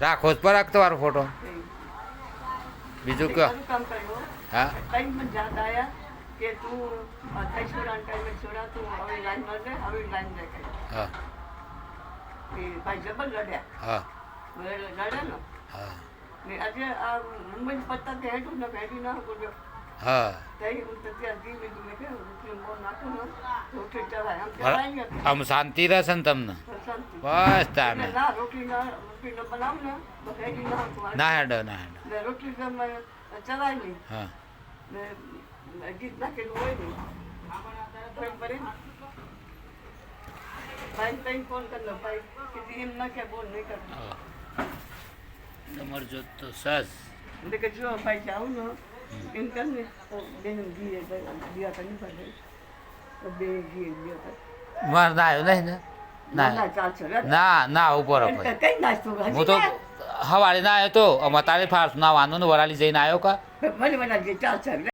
રાખો જ પર રાખતો વારો ફોટો બીજું કયો કામ કર્યું હા કઈ મને યાદ આયા કે તું 28 વર્ષ ટાઈમે છોડા તું હવે લાઈન માં લે હવે લાઈન લે હા કે ભાઈ જબર લડ્યા હા લડ્યા ને હા ને આજે આ મુંબઈ પત્તા કે હેઠું ને હેઠી ના બોલ્યો હા તઈ હું તો ત્યાં જીવી મેં કે રોટલી મોં નાખું ને રોટલી ચડાય આમ ચડાય ને આમ શાંતિ રહેશે ને તમને શાંતિ બસ તાને ના રોટલી ન બનાવ ને તો હેઠી ના ના હેડો ના હેડો ને રોટલી તમે ચડાય નહીં હા ને ગીત નાખેલું હોય નહીં કોઈ પડે ભાઈ કઈ ફોન કરલો ભાઈ કે એમ ના કે બોલ નહીં કરતો તમારે જો તો સસ એટલે કે જો ભાઈ જાઉં ને એમ કર ને તો બેન ઘી દિયા કરી પડે તો બે ઘી દિયા મારે ના આવ્યો નહીં ને ના ના ચાલશે ના ના ઉપર કઈ નાસ્તો હું તો હવારે ના આવ્યો તો અમારે તારે ફારસ ના વાનું ને વરાલી જઈને આવ્યો કા મને જે ચાલશે